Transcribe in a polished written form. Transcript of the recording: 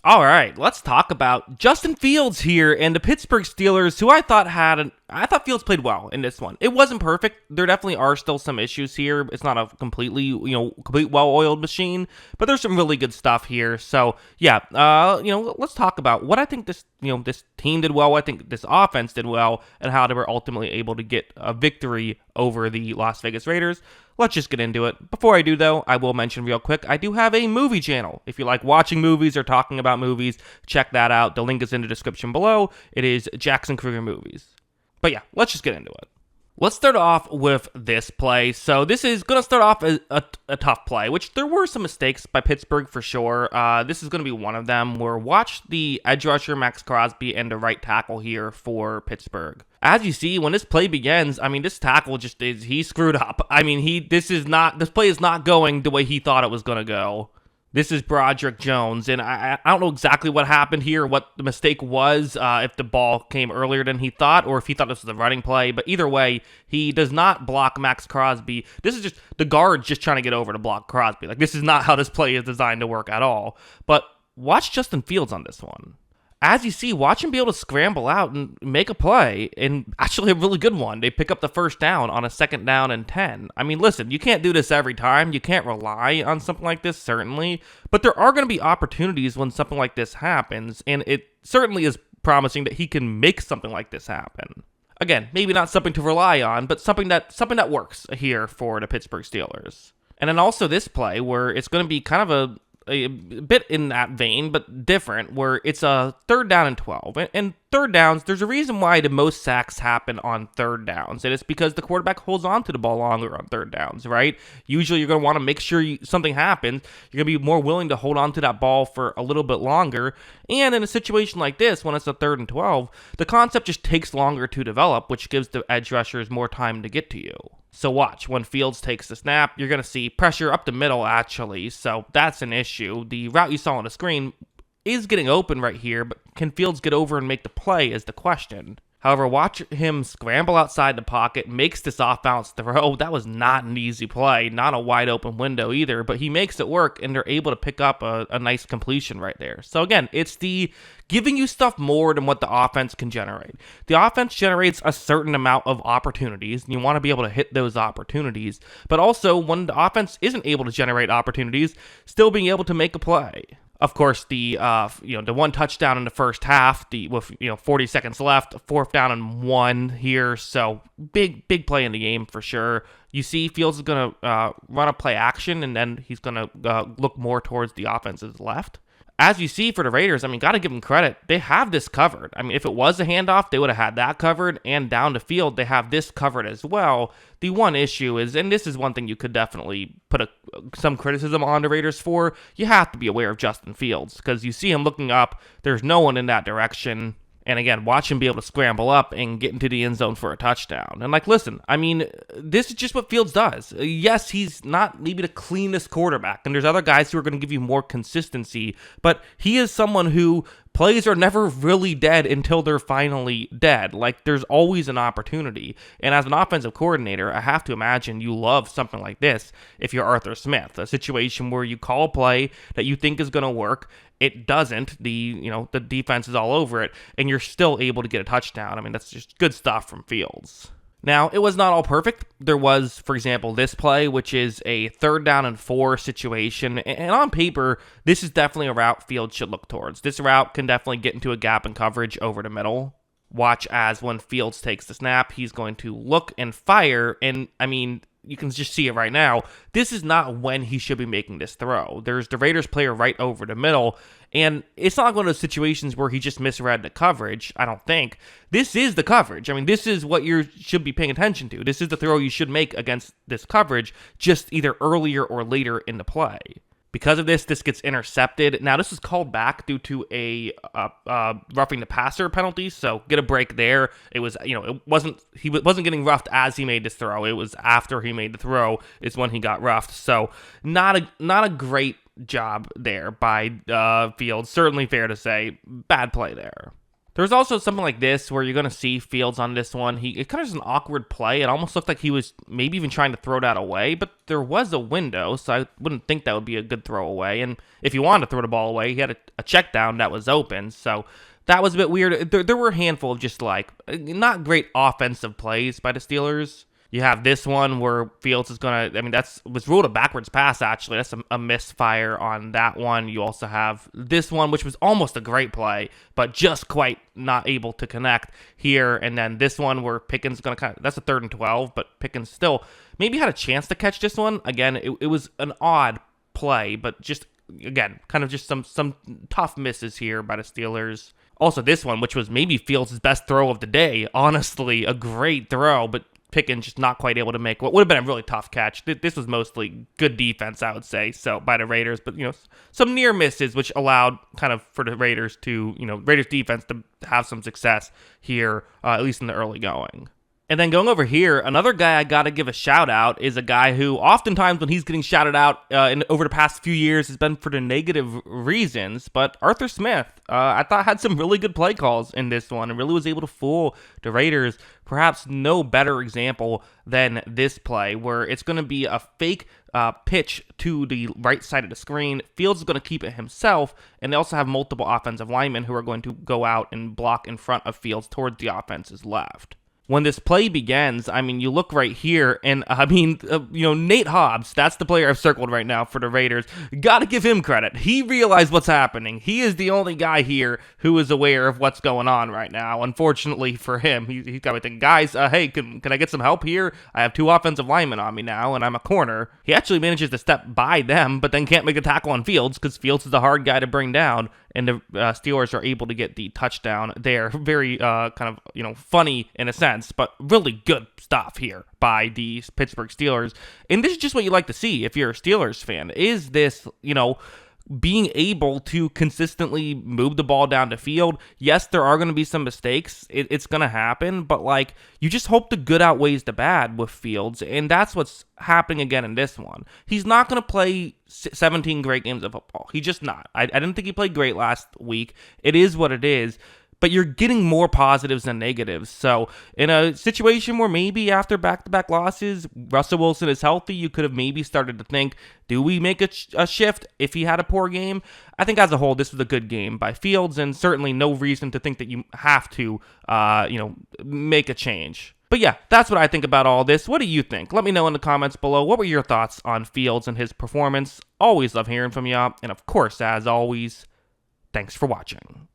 All right, let's talk about Justin Fields here and the Pittsburgh Steelers, who I thought Fields played well in this one. It wasn't perfect. There definitely are still some issues here. It's not a completely, complete well-oiled machine, but there's some really good stuff here. So, yeah, let's talk about what I think this team did well, what I think this offense did well, and how they were ultimately able to get a victory over the Las Vegas Raiders. Let's just get into it. Before I do, though, I will mention real quick, I do have a movie channel. If you like watching movies or talking about movies, check that out. The link is in the description below. It is Jackson Kruger Movies. But yeah, let's just get into it. Let's start off with this play. So this is going to start off as a tough play, which there were some mistakes by Pittsburgh for sure. This is going to be one of them, where watch the edge rusher Max Crosby and the right tackle here for Pittsburgh. As you see, when this play begins, this tackle he screwed up. This play is not going the way he thought it was going to go. This is Broderick Jones, and I don't know exactly what happened here, what the mistake was, if the ball came earlier than he thought, or if he thought this was a running play, but either way, he does not block Max Crosby. This is just the guard just trying to get over to block Crosby. This is not how this play is designed to work at all. But watch Justin Fields on this one. As you see, watch him be able to scramble out and make a play, and actually a really good one. They pick up the first down on a 2nd down and 10. Listen, you can't do this every time. You can't rely on something like this, certainly. But there are going to be opportunities when something like this happens, and it certainly is promising that he can make something like this happen. Again, maybe not something to rely on, but something that works here for the Pittsburgh Steelers. And then also this play, where it's going to be kind of a bit in that vein, but different, where it's a 3rd down and 12. And third downs, there's a reason why the most sacks happen on 3rd downs, and it's because the quarterback holds on to the ball longer on 3rd downs, right? Usually you're going to want to make sure something happens. You're going to be more willing to hold on to that ball for a little bit longer. And in a situation like this, when it's a 3rd and 12, the concept just takes longer to develop, which gives the edge rushers more time to get to you. So watch, when Fields takes the snap, you're going to see pressure up the middle, actually, so that's an issue. The route you saw on the screen is getting open right here, but can Fields get over and make the play is the question. However, watch him scramble outside the pocket, makes this off-balance throw. That was not an easy play, not a wide open window either, but he makes it work, and they're able to pick up a nice completion right there. So again, it's the giving you stuff more than what the offense can generate. The offense generates a certain amount of opportunities, and you want to be able to hit those opportunities, but also when the offense isn't able to generate opportunities, still being able to make a play. Of course, the one touchdown in the first half, with 40 seconds left, 4th down and 1 here, so big play in the game for sure. You see, Fields is going to run a play action, and then he's going to look more towards the offense's left. As you see for the Raiders, got to give them credit. They have this covered. If it was a handoff, they would have had that covered, and down the field, they have this covered as well. The one issue is, and this is one thing you could definitely put some criticism on the Raiders for, you have to be aware of Justin Fields, because you see him looking up, there's no one in that direction. And again, watch him be able to scramble up and get into the end zone for a touchdown. And listen, this is just what Fields does. Yes, he's not maybe the cleanest quarterback, and there's other guys who are going to give you more consistency, but he is someone who plays are never really dead until they're finally dead. There's always an opportunity. And as an offensive coordinator, I have to imagine you love something like this if you're Arthur Smith, a situation where you call a play that you think is going to work. It doesn't. The defense is all over it, and you're still able to get a touchdown. That's just good stuff from Fields. Now, it was not all perfect. There was, for example, this play, which is a 3rd down and 4 situation. And on paper, this is definitely a route Fields should look towards. This route can definitely get into a gap in coverage over the middle. Watch as when Fields takes the snap, he's going to look and fire. And, you can just see it right now. This is not when he should be making this throw. There's the Raiders player right over the middle, and it's not one of those situations where he just misread the coverage, I don't think. This is the coverage. This is what you should be paying attention to. This is the throw you should make against this coverage, just either earlier or later in the play. Because of this gets intercepted. Now, this is called back due to a roughing the passer penalty, so get a break there. It was, he wasn't getting roughed as he made this throw. It was after he made the throw is when he got roughed. So not a great job there by Fields. Certainly fair to say, bad play there. There's also something like this where you're going to see Fields on this one. It kind of is an awkward play. It almost looked like he was maybe even trying to throw that away, but there was a window, so I wouldn't think that would be a good throw away. And if you wanted to throw the ball away, he had a check down that was open, so that was a bit weird. There were a handful of just like not great offensive plays by the Steelers. You have this one where Fields is going to, I mean, was ruled a backwards pass, actually. That's a misfire on that one. You also have this one, which was almost a great play, but just quite not able to connect here. And then this one where Pickens is going to that's a 3rd and 12, but Pickens still maybe had a chance to catch this one. Again, it was an odd play, but just, again, kind of just some tough misses here by the Steelers. Also, this one, which was maybe Fields' best throw of the day. Honestly, a great throw, but Pickens just not quite able to make what would have been a really tough catch. This was mostly good defense, I would say, so by the Raiders, but some near misses, which allowed kind of for the Raiders to Raiders defense to have some success here, at least in the early going. And then going over here, another guy I got to give a shout out is a guy who oftentimes when he's getting shouted out over the past few years has been for the negative reasons, but Arthur Smith, I thought had some really good play calls in this one and really was able to fool the Raiders. Perhaps no better example than this play where it's going to be a fake pitch to the right side of the screen. Fields is going to keep it himself, and they also have multiple offensive linemen who are going to go out and block in front of Fields towards the offense's left. When this play begins, I mean, you look right here, and Nate Hobbs, that's the player I've circled right now for the Raiders. Got to give him credit. He realized what's happening. He is the only guy here who is aware of what's going on right now. Unfortunately for him, he's got to think, guys, hey, can I get some help here? I have 2 offensive linemen on me now, and I'm a corner. He actually manages to step by them, but then can't make a tackle on Fields because Fields is a hard guy to bring down. And the Steelers are able to get the touchdown there. Very funny in a sense, but really good stuff here by the Pittsburgh Steelers. And this is just what you like to see if you're a Steelers fan. Is this, being able to consistently move the ball down the field. Yes, there are going to be some mistakes. It's going to happen, but you just hope the good outweighs the bad with Fields, and that's what's happening again in this one. He's not going to play 17 great games of football. He's just not. I didn't think he played great last week. It is what it is. But you're getting more positives than negatives. So in a situation where maybe after back-to-back losses, Russell Wilson is healthy, you could have maybe started to think, do we make a shift if he had a poor game? I think as a whole, this was a good game by Fields, and certainly no reason to think that you have to, make a change. But yeah, that's what I think about all this. What do you think? Let me know in the comments below. What were your thoughts on Fields and his performance? Always love hearing from you. And of course, as always, thanks for watching.